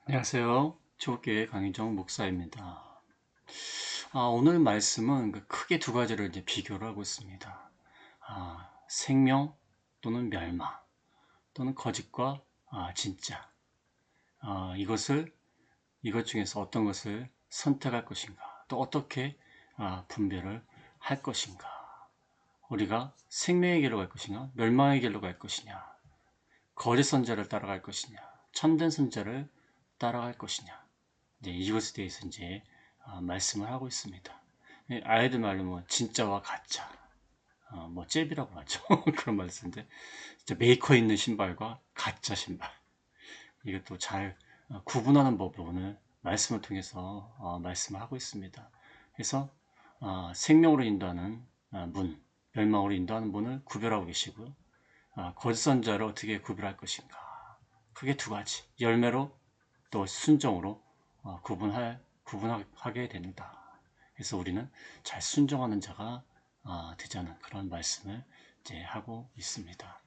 안녕하세요. 조국교회 강희정 목사입니다. 오늘 말씀은 크게 두 가지를 이제 비교를 하고 있습니다. 생명 또는 멸망 또는 거짓과 진짜. 이것 중에서 어떤 것을 선택할 것인가, 또 어떻게 분별을 할 것인가. 우리가 생명의 길로 갈 것이냐, 멸망의 길로 갈 것이냐, 거짓 선자를 따라갈 것이냐, 참된 선자를 따라갈 것이냐. 이제 이것에 대해서 이제 말씀을 하고 있습니다. 아이들 말로 뭐 진짜와 가짜, 뭐 잽이라고 하죠. 그런 말 쓰는데, 진짜 메이커 있는 신발과 가짜 신발. 이것도 잘 구분하는 법을 오늘 말씀을 통해서 말씀을 하고 있습니다. 그래서 생명으로 인도하는 문, 멸망으로 인도하는 문을 구별하고 계시고요. 거짓 선자를 어떻게 구별할 것인가. 크게 두 가지. 열매로 또 순종으로 구분하게 된다. 그래서 우리는 잘 순종하는 자가 되자는 그런 말씀을 이제 하고 있습니다.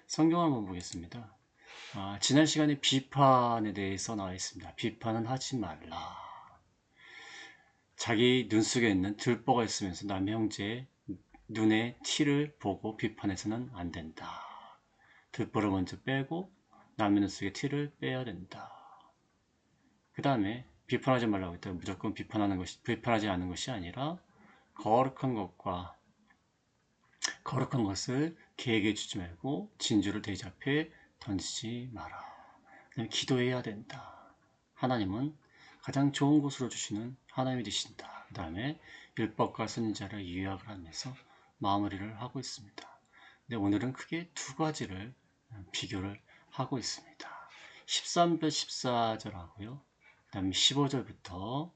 성경을 한번 보겠습니다. 지난 시간에 비판에 대해서 나와 있습니다. 비판은 하지 말라. 자기 눈 속에 있는 들보가 있으면서 남의 형제의 눈에 티를 보고 비판해서는 안 된다. 들보를 먼저 빼고 남의 눈 속에 티를 빼야 된다. 그 다음에 비판하지 말라고 했다. 무조건 비판하지 않는 것이 아니라 거룩한 것을 계획해 주지 말고 진주를 돼지 앞에 던지지 마라. 그다음에 기도해야 된다. 하나님은 가장 좋은 곳으로 주시는 하나님이 되신다. 그 다음에 율법과 선지자를 요약을 하면서 마무리를 하고 있습니다. 근데 오늘은 크게 두 가지를 비교를 하고 있습니다. 13절 14절하고요. 그 다음에 15절부터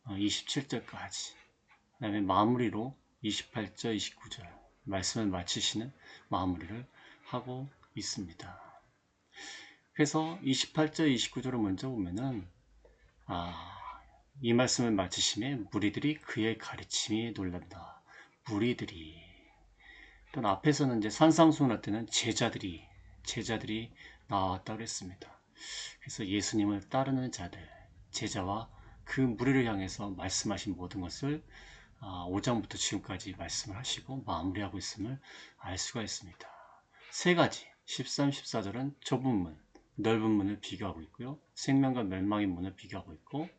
27절까지, 그 다음에 마무리로 28절 29절 말씀을 마치시는 마무리를 하고 있습니다. 그래서 28절 29절을 먼저 보면은 이 말씀을 마치심에 무리들이 그의 가르침이 놀란다. 무리들이, 또 앞에서는 이제 산상수훈 때는 제자들이 나왔다고 했습니다. 그래서 예수님을 따르는 자들, 제자와 그 무리를 향해서 말씀하신 모든 것을 5장부터 지금까지 말씀을 하시고 마무리하고 있음을 알 수가 있습니다. 세 가지, 13, 14절은 좁은 문, 넓은 문을 비교하고 있고요. 생명과 멸망의 문을 비교하고 있고,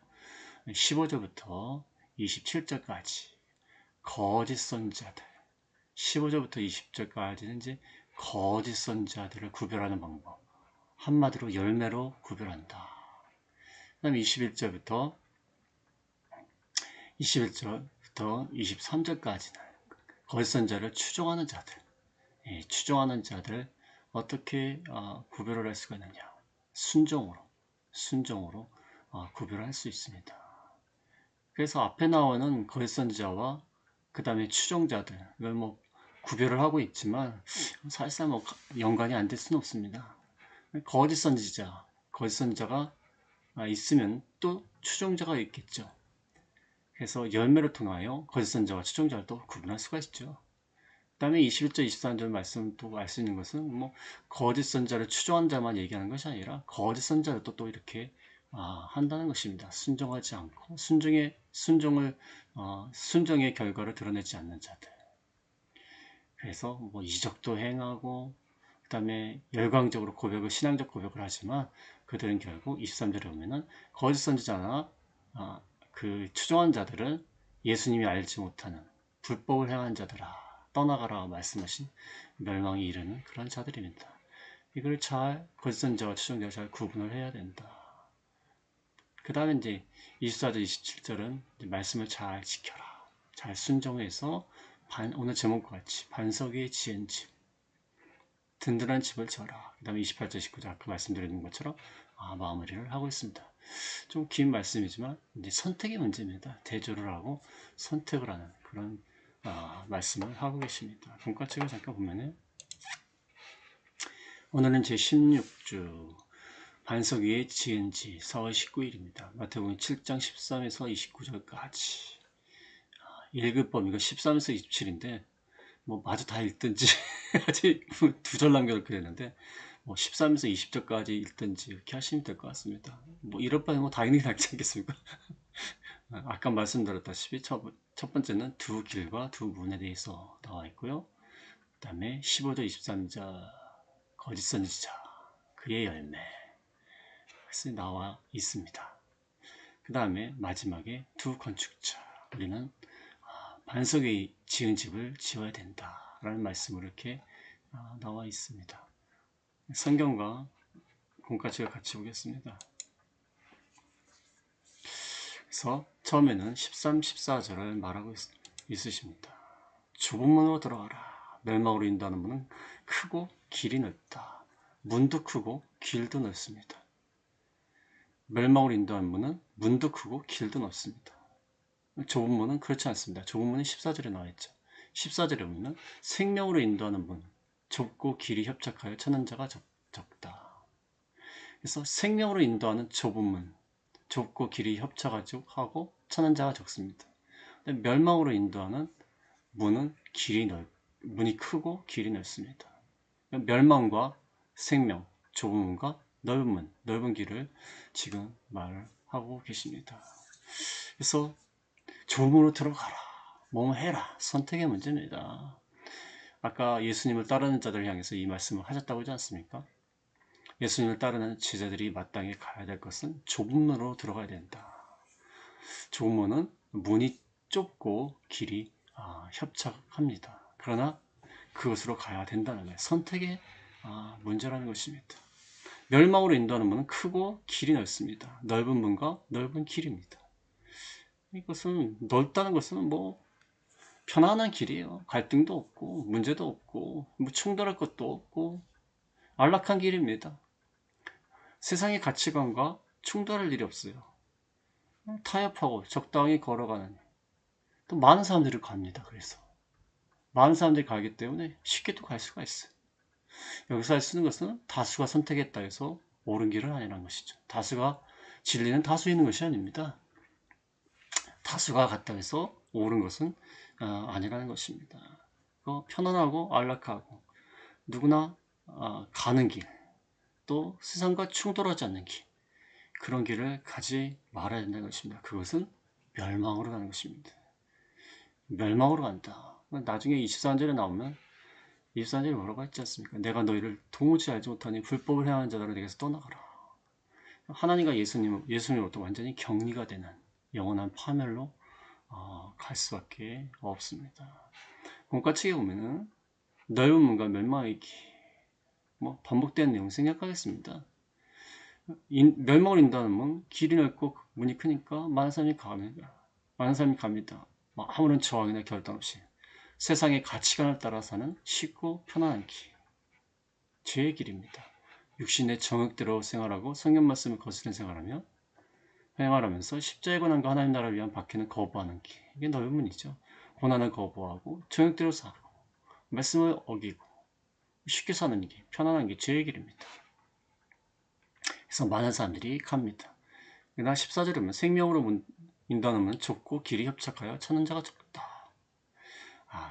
15절부터 27절까지 거짓 선자들, 15절부터 20절까지는 이제 거짓 선자들을 구별하는 방법, 한마디로 열매로 구별한다. 그 다음에 21절부터 23절까지는 거짓 선자를 추종하는 자들, 추종하는 자들 어떻게 구별을 할 수가 있느냐. 순종으로 구별할 수 있습니다. 그래서 앞에 나오는 거짓 선지자와 그 다음에 추종자들, 이걸 뭐 구별을 하고 있지만 사실상 뭐 연관이 안 될 수는 없습니다. 거짓 선지자가 있으면 또 추종자가 있겠죠. 그래서 열매를 통하여 거짓 선지자와 추종자를 또 구분할 수가 있죠. 그 다음에 21절, 23절 말씀 또 알 수 있는 것은 뭐 거짓 선자를 추종한 자만 얘기하는 것이 아니라 거짓 선자를 또 이렇게 한다는 것입니다. 순종하지 않고 순종의 결과를 드러내지 않는 자들. 그래서 뭐 이적도 행하고 그 다음에 열광적으로 신앙적 고백을 하지만 그들은 결국 23절에 보면은 거짓 선지자나 그 추종한 자들은 예수님이 알지 못하는 불법을 행한 자들아 떠나가라 말씀하신 멸망에 이르는 그런 자들입니다. 이걸 거짓 선지자와 추종자를 잘 구분을 해야 된다. 그 다음에 이제 24절, 27절은 말씀을 잘 지켜라. 잘 순종해서 오늘 제목과 같이 반석 위에 지은 집, 든든한 집을 지어라. 그 다음에 28절, 19절 아까 말씀드린 것처럼 마무리를 하고 있습니다. 좀 긴 말씀이지만 이제 선택의 문제입니다. 대조를 하고 선택을 하는 그런 말씀을 하고 계십니다. 본과책을 잠깐 보면은 오늘은 제 16주 반석 위에 지은 지 4월 19일입니다. 마태복음 7장 13에서 29절까지 읽을 범위가 13에서 27인데 뭐 마저 다 읽든지 아직 두 절 남겨놓게 되는데 뭐 13에서 20절까지 읽든지 이렇게 하시면 될 것 같습니다. 뭐 이럴 바에 뭐 당연히 낫지 않겠습니까? 아까 말씀드렸다시피 첫 번째는 두 길과 두 문에 대해서 나와 있고요. 그 다음에 15절 23절 거짓 선지자 그의 열매 그래서 나와 있습니다. 그 다음에 마지막에 두 건축자 우리는 반석에 지은 집을 지어야 된다 라는 말씀으로 이렇게 나와 있습니다. 성경과 공과칙을 같이 보겠습니다. 그래서 처음에는 13, 14절을 말하고 있으십니다. 좁은 문으로 들어가라. 멸망으로 인도하는 문은 크고 길이 넓다. 문도 크고 길도 넓습니다. 멸망으로 인도하는 문은 문도 크고 길도 넓습니다. 좁은 문은 그렇지 않습니다. 좁은 문은 14절에 나와 있죠. 14절에 보면 생명으로 인도하는 문, 좁고 길이 협착하여 찾는 자가 적다. 그래서 생명으로 인도하는 좁은 문, 좁고 길이 협착하고 찾는 자가 적습니다. 멸망으로 인도하는 문은 문이 크고 길이 넓습니다. 멸망과 생명, 좁은 문과 넓은 문, 넓은 길을 지금 말을 하고 계십니다. 그래서 좁은 문으로 들어가라, 뭐뭐 해라, 선택의 문제입니다. 아까 예수님을 따르는 자들을 향해서 이 말씀을 하셨다고 하지 않습니까? 예수님을 따르는 제자들이 마땅히 가야 될 것은 좁은 문으로 들어가야 된다. 좁은 문은 문이 좁고 길이 협착합니다. 그러나 그것으로 가야 된다는 거예요. 선택의 문제라는 것입니다. 멸망으로 인도하는 문은 크고 길이 넓습니다. 넓은 문과 넓은 길입니다. 이것은 넓다는 것은 뭐 편안한 길이에요. 갈등도 없고 문제도 없고 뭐 충돌할 것도 없고 안락한 길입니다. 세상의 가치관과 충돌할 일이 없어요. 타협하고 적당히 걸어가는 또 많은 사람들이 갑니다. 그래서 많은 사람들이 가기 때문에 쉽게도 갈 수가 있어요. 여기서 쓰는 것은 다수가 선택했다 해서 옳은 길은 아니라는 것이죠. 다수가 진리는 다수에 있는 것이 아닙니다. 다수가 같다 해서 옳은 것은 아니라는 것입니다. 편안하고 안락하고 누구나 가는 길, 또 세상과 충돌하지 않는 길, 그런 길을 가지 말아야 된다는 것입니다. 그것은 멸망으로 가는 것입니다. 멸망으로 간다. 나중에 24절에 나오면 24절에 뭐라고 했지 않습니까? 내가 너희를 도무지 알지 못하니 불법을 행하는 자들로 내게서 떠나가라. 하나님과 예수님으로부터 완전히 격리가 되는 영원한 파멸로 갈 수밖에 없습니다. 공과책에 보면은 넓은 문과 멸망의 길, 뭐 반복되는 내용 생략하겠습니다. 멸망을 인도하는 문, 길이 넓고 문이 크니까 많은 사람이 갑니다. 아무런 저항이나 결단 없이 세상의 가치관을 따라 사는 쉽고 편안한 길, 죄의 길입니다. 육신의 정욕대로 생활하고 성경 말씀을 거스르는 생활하면서 십자의 고난과 하나님 나라를 위한 박해는 거부하는 길, 이게 넓은 문이죠. 고난을 거부하고 정욕대로 살고 말씀을 어기고 쉽게 사는 길, 편안한 게 죄의 길입니다. 그래서 많은 사람들이 갑니다. 그러나 14절에 보면 생명으로 인도하는 문은 좁고 길이 협착하여 찾는 자가 적다.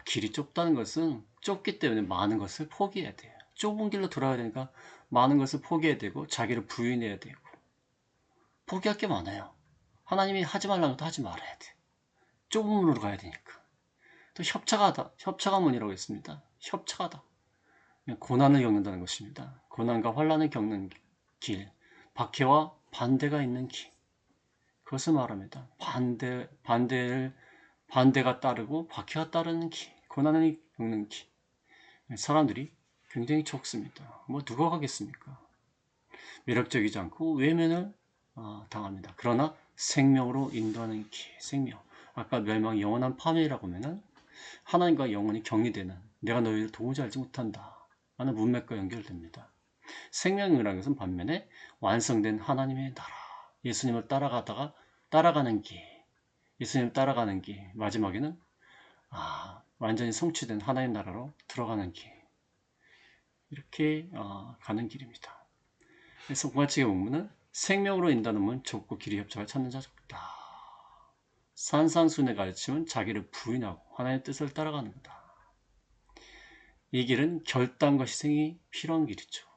길이 좁다는 것은 좁기 때문에 많은 것을 포기해야 돼요. 좁은 길로 돌아가야 되니까 많은 것을 포기해야 되고 자기를 부인해야 되고 포기할 게 많아요. 하나님이 하지 말라는 것도 하지 말아야 돼. 좁은 문으로 가야 되니까. 또 협착한 문이라고 했습니다. 협착하다. 고난을 겪는다는 것입니다. 고난과 환난을 겪는 길, 박해와 반대가 있는 길. 그것을 말합니다. 반대가 따르고 박해가 따르는 길, 고난을 겪는 길. 사람들이 굉장히 적습니다. 뭐 누가 가겠습니까? 매력적이지 않고 외면을 당합니다. 그러나 생명으로 인도하는 길, 생명. 아까 멸망 영원한 파멸이라고 하면은 하나님과 영원히 격리되는 내가 너희를 도무지 알지 못한다 하는 문맥과 연결됩니다. 생명이라는 것은 반면에 완성된 하나님의 나라, 예수님을 따라가는 길, 예수님을 따라가는 길, 마지막에는 완전히 성취된 하나님 나라로 들어가는 길, 이렇게 가는 길입니다. 그래서 공화책의 본문은 생명으로 인도하는 문 좁고 길이 협착을 찾는 자 적다. 산상순의 가르침은 자기를 부인하고 하나님의 뜻을 따라가는 거다. 이 길은 결단과 희생이 필요한 길이죠.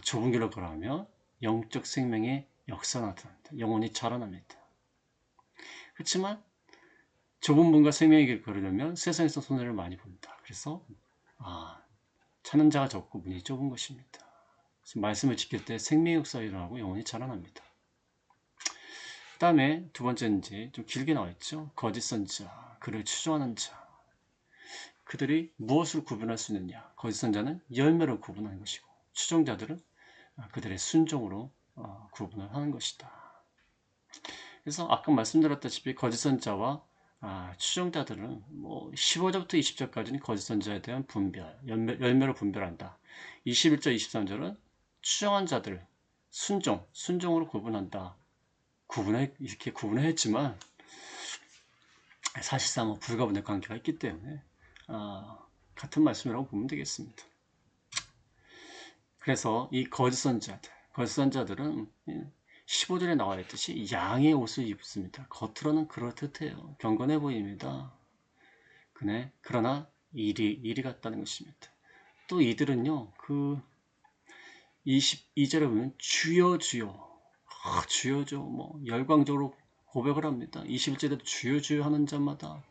좁은 길로 걸어가며 영적 생명의 역사가 나타납니다. 영혼이 자라납니다. 그렇지만 좁은 문과 생명의 길을 걸으려면 세상에서 손해를 많이 본다. 그래서 찾는 자가 적고 문이 좁은 것입니다. 그래서 말씀을 지킬 때 생명의 역사가 일어나고 영혼이 자라납니다. 그 다음에 두 번째는 이제 좀 길게 나와 있죠. 거짓 선지자, 그를 추종하는 자. 그들이 무엇을 구분할 수 있느냐? 거짓 선자는 열매로 구분하는 것이고 추종자들은 그들의 순종으로 구분을 하는 것이다. 그래서 아까 말씀드렸다시피 거짓 선자와 추종자들은 15절부터 20절까지는 거짓 선자에 대한 분별, 열매로 분별한다. 21절, 23절은 추종한 자들, 순종으로 구분한다. 이렇게 구분을 했지만 사실상 불가분의 관계가 있기 때문에 같은 말씀이라고 보면 되겠습니다. 그래서 이 거짓 선자들은 15절에 나와 있듯이 양의 옷을 입습니다. 겉으로는 그럴듯해요. 경건해 보입니다. 그러나 일이 같다는 것입니다. 또 이들은요, 22절에 보면 주여 열광적으로 고백을 합니다. 21절에도 주여 하는 자마다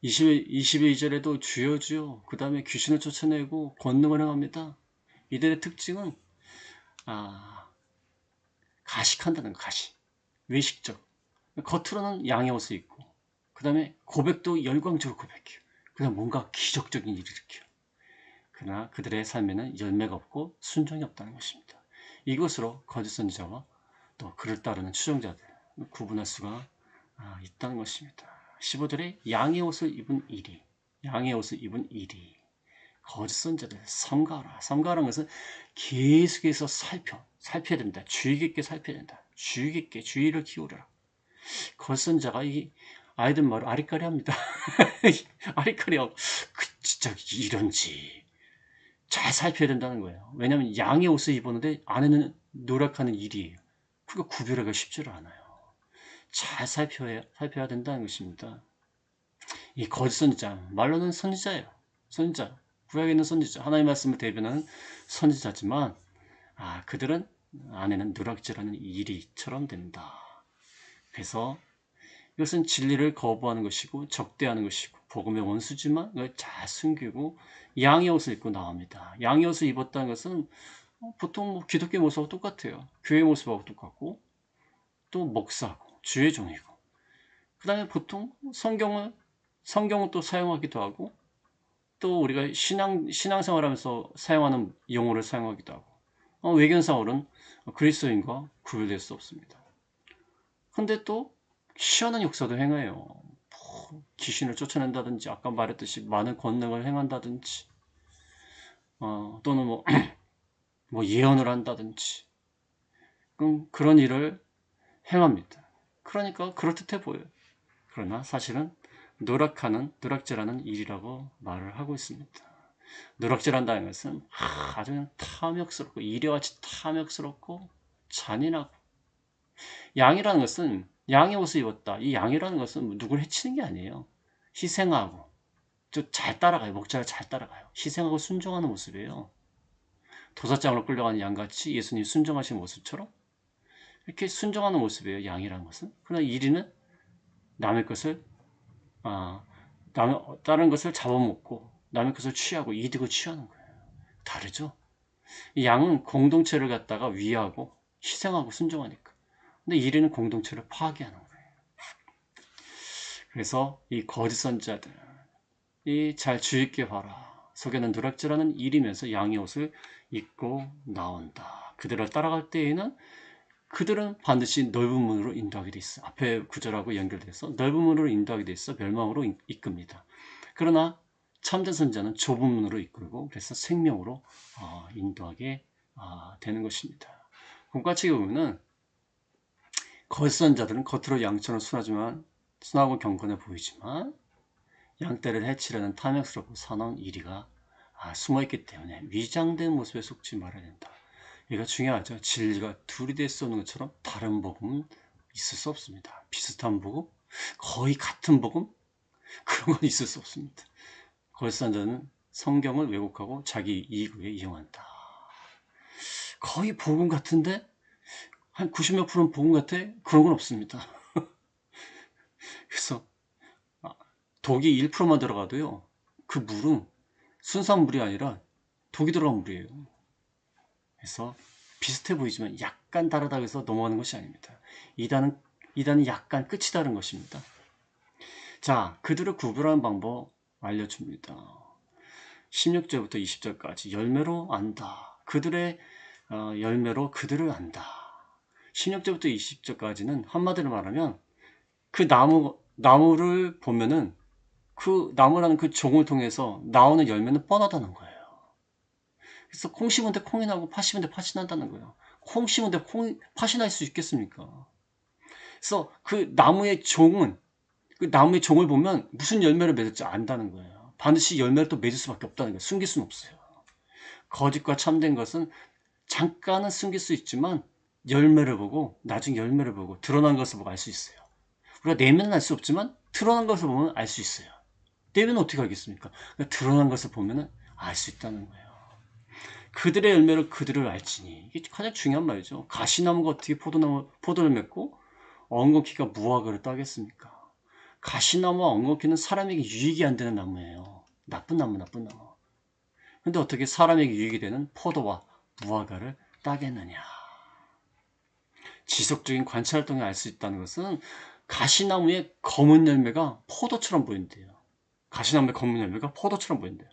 22절에도 주여 그 다음에 귀신을 쫓아내고 권능을 행합니다. 이들의 특징은 가식한다는 거, 외식적. 겉으로는 양의 옷을 입고 그 다음에 고백도 열광적으로 고백해요. 그다음 뭔가 기적적인 일을 일으켜요. 그러나 그들의 삶에는 열매가 없고 순종이 없다는 것입니다. 이것으로 거짓 선지자와 또 그를 따르는 추종자들 구분할 수가 있다는 것입니다. 15절에 양의 옷을 입은 일이 거짓 선지자들 삼가하라는 것은 계속해서 살펴야 된다. 주의 깊게 살펴야 된다. 주의를 기울여라. 거짓 선지자가 이 아이들 말을 아리까리합니다. 아리까리하고 진짜 이런지 잘 살펴야 된다는 거예요. 왜냐하면 양의 옷을 입었는데 안에는 노력하는 일이에요. 그러니까 구별하기가 쉽지를 않아요. 잘 살펴야 된다는 것입니다. 이 거짓 선지자, 말로는 선지자예요. 선지자, 구약에 있는 선지자, 하나님의 말씀을 대변하는 선지자지만 그들은 안에는 누락질하는 일이처럼 된다. 그래서 이것은 진리를 거부하는 것이고 적대하는 것이고 복음의 원수지만 이걸 잘 숨기고 양의 옷을 입고 나옵니다. 양의 옷을 입었다는 것은 보통 기독교 모습하고 똑같아요. 교회 모습하고 똑같고 또 목사고 주의 종이고 그 다음에 보통 성경을 또 사용하기도 하고 또 우리가 신앙생활하면서 사용하는 용어를 사용하기도 하고 외견상으로는 그리스도인과 구별될 수 없습니다. 근데 또 희한한 역사도 행해요. 귀신을 쫓아낸다든지 아까 말했듯이 많은 권능을 행한다든지 또는 예언을 한다든지 그런 일을 행합니다. 그러니까 그럴듯해 보여요. 그러나 사실은 누락질하는 일이라고 말을 하고 있습니다. 누락질한다는 것은 아주 탐욕스럽고 이래같이 탐욕스럽고 잔인하고 양이라는 것은 양의 옷을 입었다. 이 양이라는 것은 누굴 해치는 게 아니에요. 희생하고 잘 따라가요. 목자를 잘 따라가요. 희생하고 순종하는 모습이에요. 도사장으로 끌려가는 양같이 예수님 순종하신 모습처럼 이렇게 순종하는 모습이에요. 양이라는 것은. 그러나 이리는 남의 것을 다른 것을 잡아먹고 남의 것을 취하고 이득을 취하는 거예요. 다르죠? 이 양은 공동체를 갖다가 위하고 희생하고 순종하니까. 근데 이리는 공동체를 파괴하는 거예요. 그래서 이 거짓 선지자들 잘 주의 있게 봐라. 속에는 누락질하는 일이면서 양의 옷을 입고 나온다. 그들을 따라갈 때에는 그들은 반드시 넓은 문으로 인도하게 돼 있어. 앞에 구절하고 연결돼서 넓은 문으로 인도하게 돼 있어 멸망으로 이끕니다. 그러나 참된 선지자는 좁은 문으로 이끌고 그래서 생명으로 인도하게 되는 것입니다. 공과책에 보면은 거짓 선지자들은 겉으로 양처럼 순하고 경건해 보이지만 양떼를 해치려는 탐욕스럽고 사나운 이리가 숨어있기 때문에 위장된 모습에 속지 말아야 된다. 이거 중요하죠. 진리가 둘이 될 수 없는 것처럼 다른 복음은 있을 수 없습니다. 비슷한 복음, 거의 같은 복음, 그런 건 있을 수 없습니다. 거짓 선지자는 성경을 왜곡하고 자기 이익을 위해 이용한다. 거의 복음 같은데 한 90몇 프로는 복음 같아? 그런 건 없습니다. 그래서 독이 1%만 들어가도요, 그 물은 순수한 물이 아니라 독이 들어간 물이에요. 그래서 비슷해 보이지만 약간 다르다고 해서 넘어가는 것이 아닙니다. 이단은 약간 끝이 다른 것입니다. 자, 그들을 구별하는 방법 알려줍니다. 16절부터 20절까지 열매로 안다. 그들의 열매로 그들을 안다. 16절부터 20절까지는 한마디로 말하면 그 나무를 보면은 그 나무라는 그 종을 통해서 나오는 열매는 뻔하다는 거예요. 그래서 콩 심은데 콩이 나고 팥 심은데 팥이 난다는 거예요. 콩 심은데 팥이 날 수 있겠습니까? 그래서 그 나무의 종을 보면 무슨 열매를 맺을지 안다는 거예요. 반드시 열매를 또 맺을 수밖에 없다는 거예요. 숨길 수는 없어요. 거짓과 참된 것은 잠깐은 숨길 수 있지만 열매를 보고 나중에 열매를 보고 드러난 것을 보고 알 수 있어요. 우리가 내면은 알 수 없지만 드러난 것을 보면 알 수 있어요. 내면은 어떻게 알겠습니까? 그러니까 드러난 것을 보면 알 수 있다는 거예요. 그들의 열매로 그들을 알지니. 이게 가장 중요한 말이죠. 가시나무가 어떻게 포도를 맺고 엉겅퀴가 무화과를 따겠습니까? 가시나무와 엉겅퀴는 사람에게 유익이 안 되는 나무예요. 나쁜 나무. 근데 어떻게 사람에게 유익이 되는 포도와 무화과를 따겠느냐? 지속적인 관찰을 통해 알 수 있다는 것은 가시나무의 검은 열매가 포도처럼 보인대요. 가시나무의 검은 열매가 포도처럼 보인대요.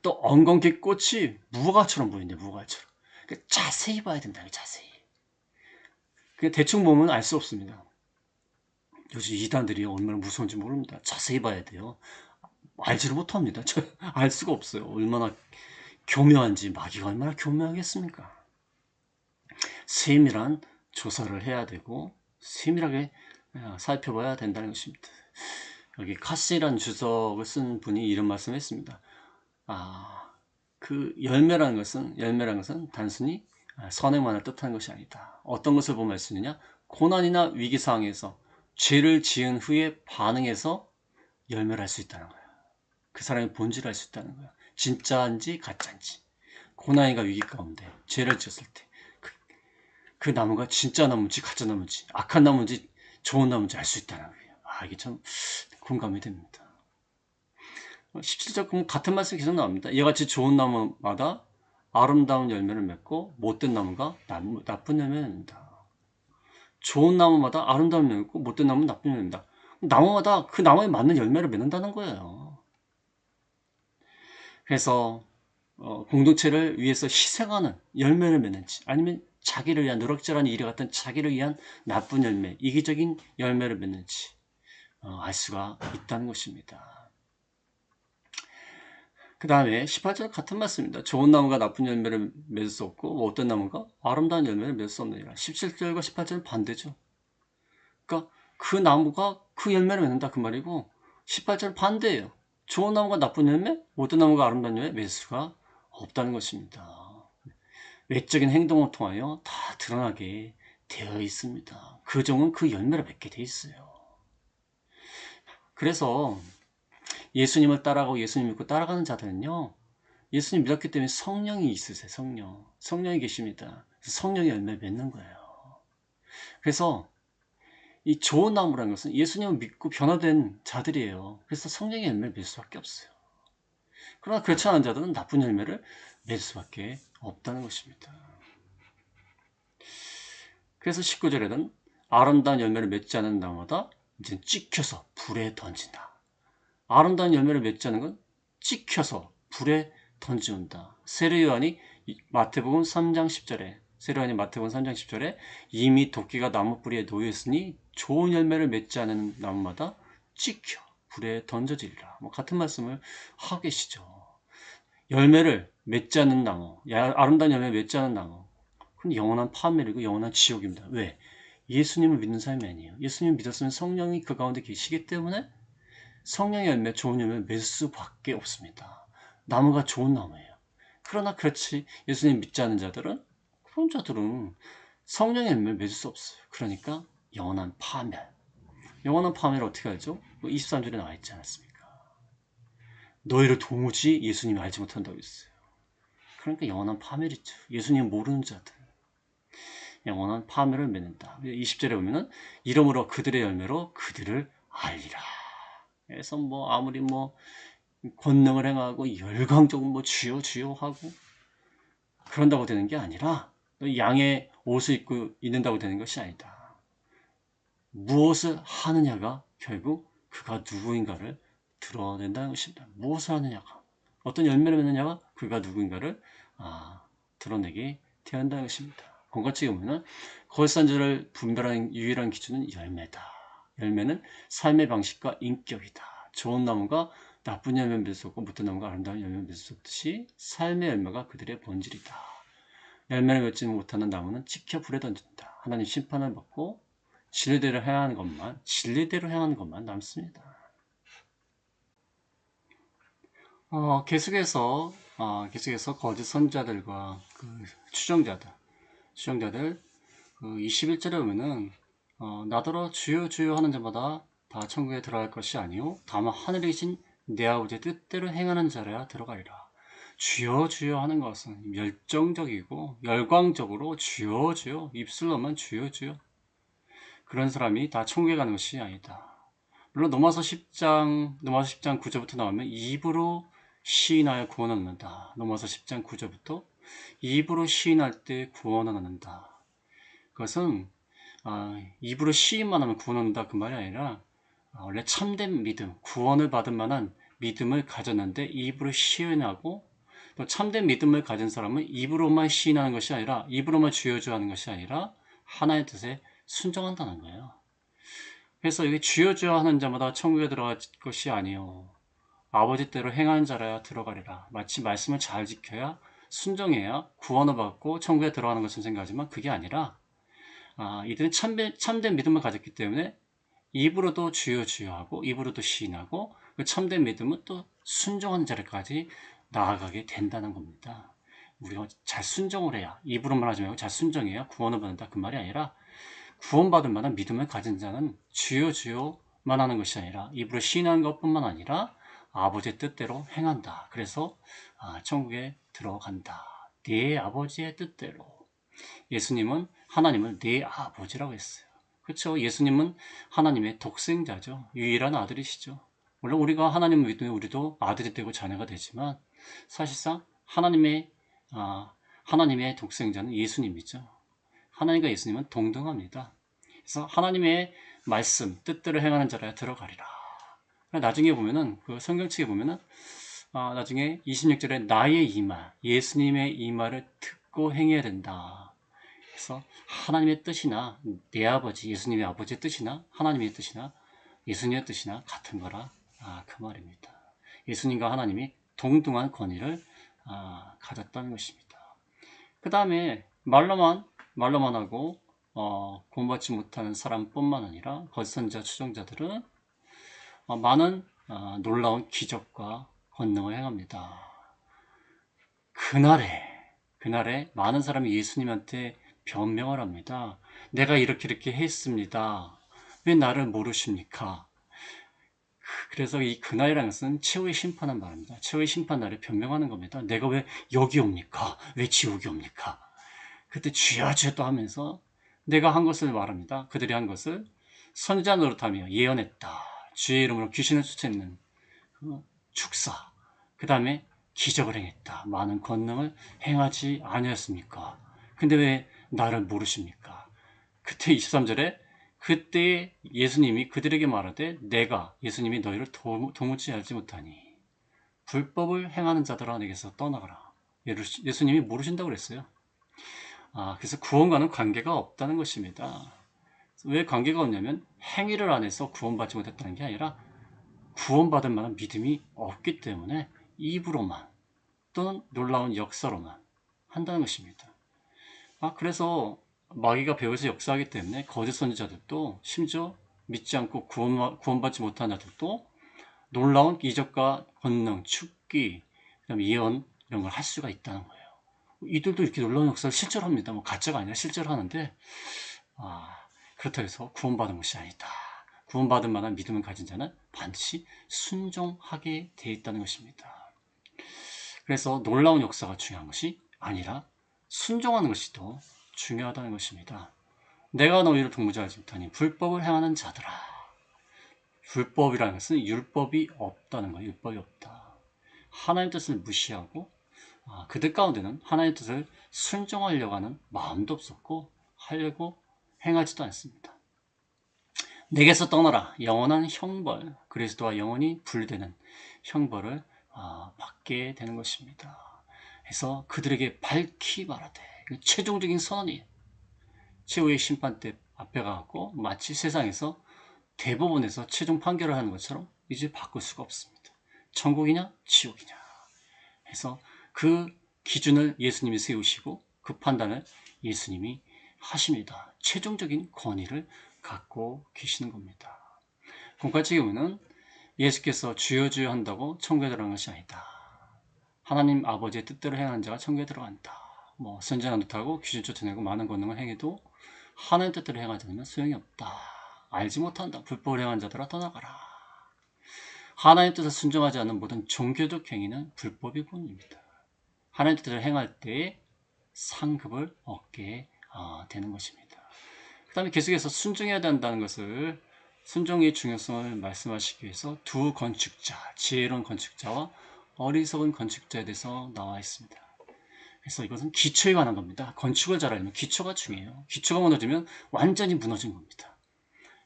또 엉겅퀴 꽃이 무화과처럼 보인대요. 무화과처럼. 그러니까 자세히 봐야 된다. 자세히. 그냥 대충 보면 알 수 없습니다. 요즘 이단들이 얼마나 무서운지 모릅니다. 자세히 봐야 돼요. 알지를 못합니다. 알 수가 없어요. 얼마나 교묘한지. 마귀가 얼마나 교묘하겠습니까? 세밀한 조사를 해야 되고 세밀하게 살펴봐야 된다는 것입니다. 여기 카시라는 주석을 쓴 분이 이런 말씀을 했습니다. 그 열매라는 것은 단순히 선행만을 뜻하는 것이 아니다. 어떤 것을 보면 알 수 있느냐? 고난이나 위기 상황에서 죄를 지은 후에 반응해서 열매를 할 수 있다는 거예요. 그 사람의 본질을 알 수 있다는 거예요. 진짜인지 가짜인지. 고난이가 위기 가운데 죄를 지었을 때 그 나무가 진짜 나무인지 가짜 나무인지 악한 나무인지 좋은 나무인지 알 수 있다는 거예요. 이게 참 공감이 됩니다. 17절 같은 말씀이 계속 나옵니다. 이같이 좋은 나무마다 아름다운 열매를 맺고 못된 나무가 나쁜 열매를 맺는다. 좋은 나무마다 아름다운 열매를 맺고 못된 나무는 나쁜 열매를 맺는다. 나무마다 그 나무에 맞는 열매를 맺는다는 거예요. 그래서 공동체를 위해서 희생하는 열매를 맺는지 아니면 자기를 위한 누락질하는 일에 같은 자기를 위한 나쁜 열매, 이기적인 열매를 맺는지 알 수가 있다는 것입니다. 그 다음에 18절 같은 말씀입니다. 좋은 나무가 나쁜 열매를 맺을 수 없고 어떤 나무가 아름다운 열매를 맺을 수 없느니라. 17절과 18절은 반대죠. 그러니까 그 나무가 그 열매를 맺는다 그 말이고 18절은 반대예요. 좋은 나무가 나쁜 열매, 어떤 나무가 아름다운 열매 맺을 수가 없다는 것입니다. 외적인 행동을 통하여 다 드러나게 되어 있습니다. 그 종은 그 열매를 맺게 되어 있어요. 그래서 예수님을 따라가고 예수님 믿고 따라가는 자들은요, 예수님 믿었기 때문에 성령이 있으세요. 성령이 계십니다. 성령의 열매를 맺는 거예요. 그래서 이 좋은 나무라는 것은 예수님을 믿고 변화된 자들이에요. 그래서 성령의 열매를 맺을 수밖에 없어요. 그러나 그렇지 않은 자들은 나쁜 열매를 맺을 수밖에 없다는 것입니다. 그래서 19절에는 아름다운 열매를 맺지 않는 나무마다 이제 찍혀서 불에 던진다. 아름다운 열매를 맺지 않는 건 찍혀서 불에 던지온다. 세례요한이 마태복음 3장 10절에 이미 도끼가 나무 뿌리에 놓여 있으니 좋은 열매를 맺지 않는 나무마다 찍혀 불에 던져지리라. 같은 말씀을 하고 계시죠. 열매를 맺지 않는 나무, 아름다운 열매를 맺지 않는 나무, 그건 영원한 파멸이고 영원한 지옥입니다. 왜? 예수님을 믿는 사람이 아니에요. 예수님을 믿었으면 성령이 그 가운데 계시기 때문에 성령의 열매, 좋은 열매를 맺을 수밖에 없습니다. 나무가 좋은 나무예요. 그러나 그렇지 예수님 믿지 않는 자들은, 그런 자들은 성령의 열매를 맺을 수 없어요. 그러니까 영원한 파멸. 영원한 파멸을 어떻게 알죠? 23절에 나와 있지 않았습니까? 너희를 도무지 예수님이 알지 못한다고 했어요. 그러니까 영원한 파멸이죠. 예수님 모르는 자들. 영원한 파멸을 맺는다. 20절에 보면은 이러므로 그들의 열매로 그들을 알리라. 그래서 뭐 아무리 뭐 권능을 행하고 열광적으로 뭐 주여 주여 하고 그런다고 되는 게 아니라 양의 옷을 입고 있는다고 되는 것이 아니다. 무엇을 하느냐가 결국 그가 누구인가를 드러낸다는 것입니다. 무엇을 하느냐가 어떤 열매를 맺느냐가 그가 누구인가를 드러내게 되한다는 것입니다. 건같이 보면 거짓선지자를 분별하는 유일한 기준은 열매다. 열매는 삶의 방식과 인격이다. 좋은 나무가 나쁜 열매 맺을 수 없고 못된 나무가 아름다운 열매 맺을 수 없듯이 삶의 열매가 그들의 본질이다. 열매를 맺지 못하는 나무는 찍혀 불에 던진다. 하나님 심판을 받고 진리대로 행하는 것만 남습니다. 계속해서 거짓 선자들과 그 추종자들 21절에 보면은 나더러 주여 주여 하는 자마다 다 천국에 들어갈 것이 아니요 다만 하늘에 계신 내 아버지의 뜻대로 행하는 자라야 들어가리라. 주여 주여 하는 것은 열정적이고 열광적으로 주여 주여 입술로만 주여 주여 그런 사람이 다 천국에 가는 것이 아니다. 물론 로마서 10장 9절부터 나오면 입으로 시인하여 구원을 얻는다. 로마서 10장 9절부터 입으로 시인할 때 구원을 얻는다. 그것은 입으로 시인만 하면 구원을 얻는다 그 말이 아니라 원래 참된 믿음, 구원을 받을 만한 믿음을 가졌는데 입으로 시인하고 또 참된 믿음을 가진 사람은 입으로만 시인하는 것이 아니라 입으로만 주여 주여 하는 것이 아니라 하나의 뜻에 순종한다는 거예요. 그래서 여기 주여 주여 하는 자마다 천국에 들어갈 것이 아니요 아버지 대로 행하는 자라야 들어가리라. 마치 말씀을 잘 지켜야 순종해야 구원을 받고 천국에 들어가는 것처럼 생각하지만 그게 아니라 이들은 참된 믿음을 가졌기 때문에 입으로도 주여 주여 하고 입으로도 시인하고 그 참된 믿음은 또 순종하는 자리까지 나아가게 된다는 겁니다. 우리가 잘 순종을 해야 입으로만 하지 말고 잘 순종해야 구원을 받는다 그 말이 아니라 구원받을 만한 믿음을 가진 자는 주여 주여만 하는 것이 아니라 입으로 시인하는 것뿐만 아니라 아버지의 뜻대로 행한다. 그래서 천국에 들어간다. 네 아버지의 뜻대로. 예수님은 하나님을 네 아버지라고 했어요. 그렇죠. 예수님은 하나님의 독생자죠. 유일한 아들이시죠. 물론 우리가 하나님을 믿으면 우리도 아들이 되고 자녀가 되지만 사실상 하나님의 독생자는 예수님이죠. 하나님과 예수님은 동등합니다. 그래서 하나님의 말씀, 뜻대로 행하는 자라야 들어가리라. 나중에 보면은, 그 성경책에 보면은, 나중에 26절에 나의 이말, 예수님의 이말을 듣고 행해야 된다. 그래서 하나님의 뜻이나 내 아버지, 예수님의 아버지의 뜻이나 하나님의 뜻이나 예수님의 뜻이나 같은 거라. 그 말입니다. 예수님과 하나님이 동등한 권위를 가졌다는 것입니다. 그 다음에 말로만 하고 구원받지 못하는 사람뿐만 아니라 거짓 선지자 추종자들은 많은 놀라운 기적과 권능을 행합니다. 그날에 많은 사람이 예수님한테 변명을 합니다. 내가 이렇게 했습니다. 왜 나를 모르십니까? 그래서 이 그날이라는 것은 최후의 심판한 말입니다. 최후의 심판 날에 변명하는 겁니다. 내가 왜 여기 옵니까? 왜 지옥이 옵니까? 그때 주여 주여 또 하면서 내가 한 것을 말합니다. 그들이 한 것을 선지자 노릇하며 예언했다. 주의 이름으로 귀신을 쫓아내는 축사. 그 다음에 기적을 행했다. 많은 권능을 행하지 아니었습니까? 근데 왜 나를 모르십니까? 그때 23절에 그때 예수님이 그들에게 말하되 내가 예수님이 너희를 도무지 알지 못하니 불법을 행하는 자들아 내게서 떠나가라. 예수님이 모르신다고 그랬어요. 그래서 구원과는 관계가 없다는 것입니다. 왜 관계가 없냐면 행위를 안 해서 구원받지 못했다는 게 아니라 구원받을 만한 믿음이 없기 때문에 입으로만 또는 놀라운 역사로만 한다는 것입니다. 그래서 마귀가 배후에서 역사하기 때문에 거짓 선지자들도 심지어 믿지 않고 구원받지 못한 자들도 놀라운 이적과 권능, 축기, 그다음에 예언 이런 걸 할 수가 있다는 거예요. 이들도 이렇게 놀라운 역사를 실제로 합니다. 뭐 가짜가 아니라 실제로 하는데 그렇다고 해서 구원받은 것이 아니다. 구원받을 만한 믿음을 가진 자는 반드시 순종하게 되어 있다는 것입니다. 그래서 놀라운 역사가 중요한 것이 아니라 순종하는 것이 더 중요하다는 것입니다. 내가 너희를 동무하지 못하니 불법을 행하는 자들아. 불법이라는 것은 율법이 없다는 거예요. 율법이 없다. 하나님 뜻을 무시하고 그들 가운데는 하나님 뜻을 순종하려고 하는 마음도 없었고 하려고 행하지도 않습니다. 내게서 떠나라. 영원한 형벌, 그리스도와 영원히 분리되는 형벌을 받게 되는 것입니다. 그래서 그들에게 밝히 말하되, 최종적인 선언이에요. 최후의 심판 때 앞에 가고 마치 세상에서 대법원에서 최종 판결을 하는 것처럼 이제 바꿀 수가 없습니다. 천국이냐 지옥이냐 해서 그 기준을 예수님이 세우시고 그 판단을 예수님이 하십니다. 최종적인 권위를 갖고 계시는 겁니다. 공과의 경우는 예수께서 주여 주여 한다고 천국에 들어간 것이 아니다. 하나님 아버지의 뜻대로 행하는 자가 천국에 들어간다. 선지자 노릇하고 귀신 쫓아내고 많은 권능을 행해도 하나님 뜻대로 행하지 않으면 소용이 없다. 알지 못한다. 불법을 행한 자들아 떠나가라. 하나님 뜻을 순종하지 않는 모든 종교적 행위는 불법이 본입니다. 하나님 뜻대로 행할 때에 상급을 얻게 되는 것입니다. 그 다음에 계속해서 순종해야 된다는 것을, 순종의 중요성을 말씀하시기 위해서 두 건축자, 지혜로운 건축자와 어리석은 건축자에 대해서 나와 있습니다. 그래서 이것은 기초에 관한 겁니다. 건축을 잘하려면 기초가 중요해요. 기초가 무너지면 완전히 무너진 겁니다.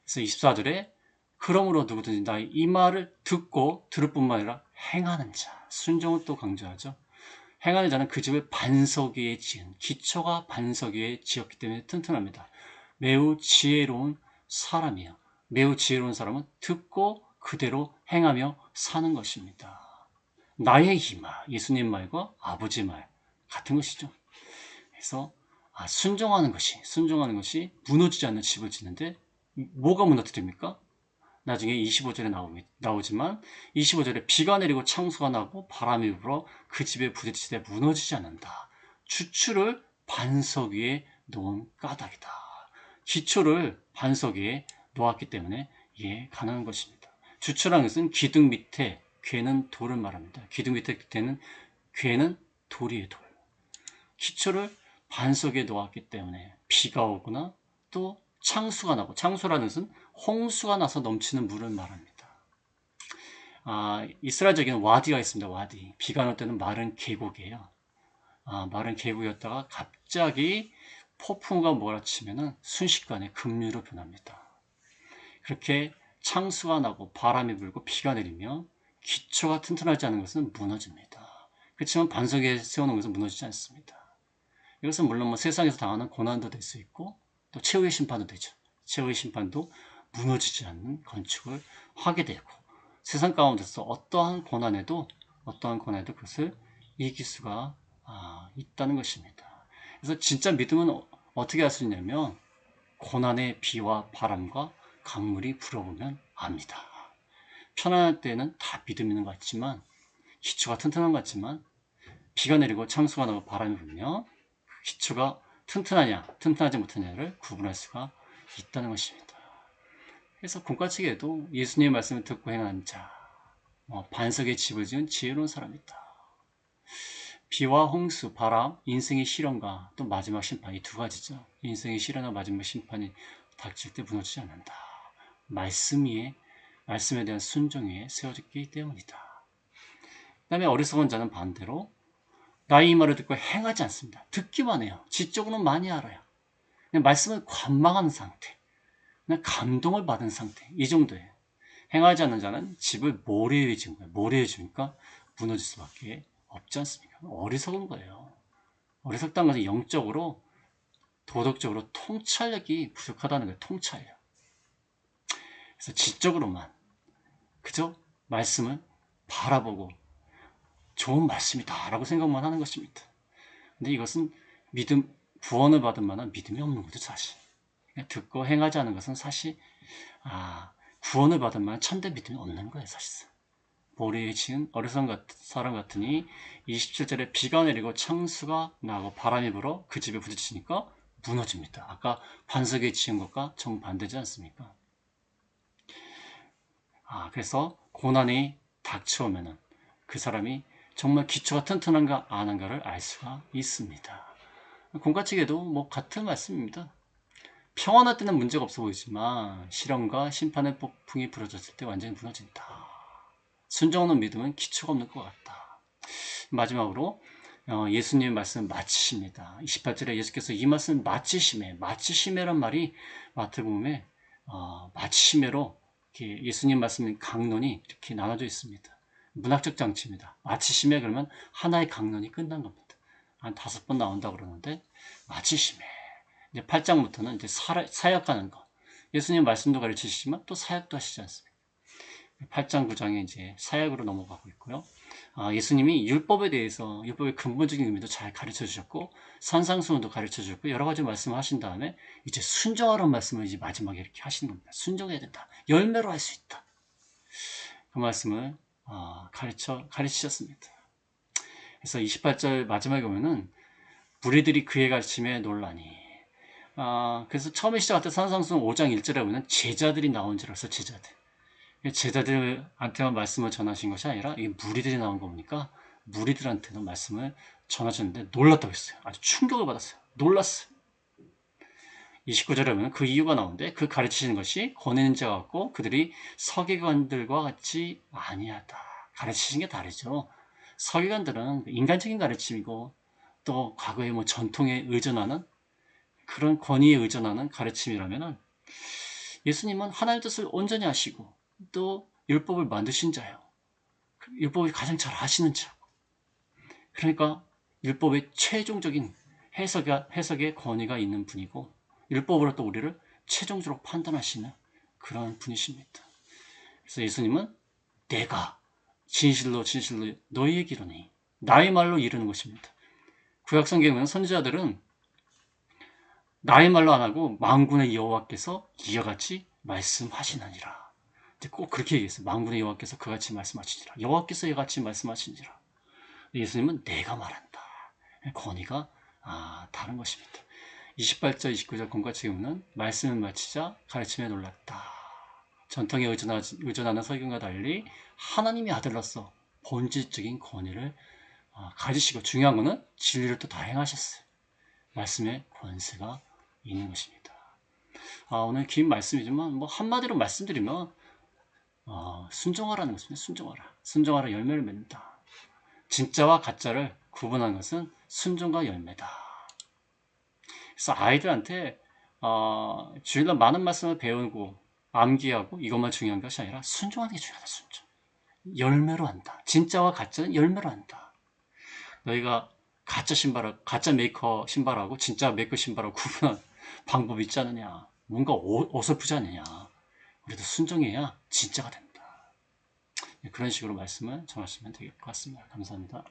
그래서 24절에 그러므로 누구든지 나의 이 말을 듣고 들을 뿐만 아니라 행하는 자, 순종을 또 강조하죠. 행하는 자는 그 집을 반석 위에 지은, 기초가 반석 위에 지었기 때문에 튼튼합니다. 매우 지혜로운 사람이에요. 매우 지혜로운 사람은 듣고 그대로 행하며 사는 것입니다. 나의 이 말, 예수님 말과 아버지 말 같은 것이죠. 그래서 순종하는 것이 무너지지 않는 집을 짓는데 뭐가 무너뜨립니까? 나중에 25절에 나오지만 25절에 비가 내리고 창수가 나고 바람이 불어 그 집에 부딪히되 무너지지 않는다. 주추를 반석 위에 놓은 까닭이다. 기초를 반석 위에 놓았기 때문에 가능한 것입니다. 주추라는 것은 기둥 밑에 괴는 돌을 말합니다. 기둥 밑에 괴는 돌이에요. 돌. 기초를 반석에 놓았기 때문에 비가 오거나 또 창수가 나고, 창수라는 것은 홍수가 나서 넘치는 물을 말합니다. 이스라엘적인 와디가 있습니다. 와디. 비가 올 때는 마른 계곡이에요. 마른 계곡이었다가 갑자기 폭풍우가 몰아치면 순식간에 급류로 변합니다. 그렇게 창수가 나고 바람이 불고 비가 내리면 기초가 튼튼하지 않은 것은 무너집니다. 그렇지만 반석에 세워놓은 것은 무너지지 않습니다. 이것은 물론 세상에서 당하는 고난도 될 수 있고 또 최후의 심판도 되죠. 최후의 심판도 무너지지 않는 건축을 하게 되고 세상 가운데서 어떠한 고난에도 그것을 이길 수가 있다는 것입니다. 그래서 진짜 믿음은 어떻게 할 수 있냐면 고난의 비와 바람과 강물이 불어오면 압니다. 편안할 때는 다 믿음 있는 것 같지만 기초가 튼튼한 것 같지만 비가 내리고 창수가 나고 바람이 불면 그 기초가 튼튼하냐 튼튼하지 못하냐를 구분할 수가 있다는 것입니다. 그래서 공과책에도 예수님의 말씀을 듣고 행하는 자, 반석에 집을 지은 지혜로운 사람이다. 비와 홍수, 바람, 인생의 시련과 또 마지막 심판, 이 두 가지죠. 인생의 시련과 마지막 심판이 닥칠 때 무너지지 않는다. 말씀에 대한 순종 위에 세워졌기 때문이다. 그 다음에 어리석은 자는 반대로 나의 이 말을 듣고 행하지 않습니다. 듣기만 해요. 지적으로는 많이 알아요. 그냥 말씀을 관망하는 상태, 그냥 감동을 받은 상태, 이 정도예요. 행하지 않는 자는 집을 모래 위에 지은 거예요. 모래 위에 지으니까 무너질 수밖에 없지 않습니까? 어리석은 거예요. 어리석다는 것은 영적으로, 도덕적으로 통찰력이 부족하다는 거예요. 통찰력. 그래서 지적으로만 그저 말씀을 바라보고 좋은 말씀이다 라고 생각만 하는 것입니다. 근데 이것은 구원을 받은 만한 믿음이 없는 거죠, 사실. 듣고 행하지 않은 것은 사실 구원을 받은 만한 참된 믿음이 없는 거예요, 사실상. 모래에 지은 어리석은 사람 같으니 27절에 비가 내리고 창수가 나고 바람이 불어 그 집에 부딪히니까 무너집니다. 아까 반석에 지은 것과 정반대지 않습니까? 그래서 고난이 닥쳐오면은 그 사람이 정말 기초가 튼튼한가 안 한가를 알 수가 있습니다. 공가치계도 뭐 같은 말씀입니다. 평안할 때는 문제가 없어 보이지만 실험과 심판의 폭풍이 불어졌을 때 완전히 무너진다. 순종 없는 믿음은 기초가 없는 것 같다. 마지막으로 예수님의 말씀 마치십니다. 28절에 예수께서 이 말씀 마치시매, 마치시매란 말이 마태복음에 마치시매로 예수님 말씀의 강론이 이렇게 나눠져 있습니다. 문학적 장치입니다. 마치시매 그러면 하나의 강론이 끝난 겁니다. 한 5번 나온다고 그러는데 마치시매. 이제 8장부터는 이제 사역하는 거. 예수님 말씀도 가르치시지만 또 사역도 하시지 않습니까? 8장 9장에 이제 사역으로 넘어가고 있고요. 예수님이 율법에 대해서 율법의 근본적인 의미도 잘 가르쳐 주셨고 산상수훈도 가르쳐 주셨고 여러 가지 말씀을 하신 다음에 이제 순종하라는 말씀을 이제 마지막에 이렇게 하시는 겁니다. 순종해야 된다. 열매로 할 수 있다. 그 말씀을 가르치셨습니다. 그래서 28절 마지막에 보면은 무리들이 그의 가르침에 놀라니. 그래서 처음에 시작할 때 산상수훈 5장 1절에 보면 제자들이 나온 줄 알았어. 제자들한테만 말씀을 전하신 것이 아니라 이게 무리들이 나온 거니까 무리들한테도 말씀을 전하셨는데 놀랐다고 했어요. 아주 충격을 받았어요. 놀랐어요. 29절에 보면 그 이유가 나오는데 그 가르치시는 것이 권위 있는 자 같고 그들이 서기관들과 같이 아니하다. 가르치시는 게 다르죠. 서기관들은 인간적인 가르침이고 또 과거의 뭐 전통에 의존하는 그런 권위에 의존하는 가르침이라면은 예수님은 하나님의 뜻을 온전히 하시고 또 율법을 만드신 자예요. 율법을 가장 잘 아시는 자. 그러니까 율법의 최종적인 해석의 권위가 있는 분이고 율법으로 또 우리를 최종적으로 판단하시는 그런 분이십니다. 그래서 예수님은 내가 진실로 너희에게 이르니 나의 말로 이르는 것입니다. 구약성경에는 선지자들은 나의 말로 안 하고 만군의 여호와께서 이와 같이 말씀하시느니라. 꼭 그렇게 얘기했어요. 만군의 여호와께서 그같이 말씀하시니라. 여호와께서 이와 같이 말씀하시니라. 예수님은 내가 말한다. 권위가 다른 것입니다. 28절, 29절 공과책에 보면 말씀을 마치자 가르침에 놀랐다. 전통에 의존하는 설교과 달리 하나님의 아들로서 본질적인 권위를 가지시고 중요한 것은 진리를 또 다 행하셨어요. 말씀의 권세가 있는 것입니다. 오늘 긴 말씀이지만 뭐 한마디로 말씀드리면 순종하라는 것입니다. 순종하라 열매를 맺는다. 진짜와 가짜를 구분하는 것은 순종과 열매다. 그래서 아이들한테 주일날 많은 말씀을 배우고 암기하고 이것만 중요한 것이 아니라 순종하는 게 중요하다. 순종. 열매로 한다. 진짜와 가짜는 열매로 한다. 너희가 가짜 메이커 신발하고 진짜 메이커 신발하고 구분한 방법이 있지 않느냐. 뭔가 어설프지 않느냐. 우리도 순종해야 진짜가 된다. 그런 식으로 말씀을 전하시면 될 것 같습니다. 감사합니다.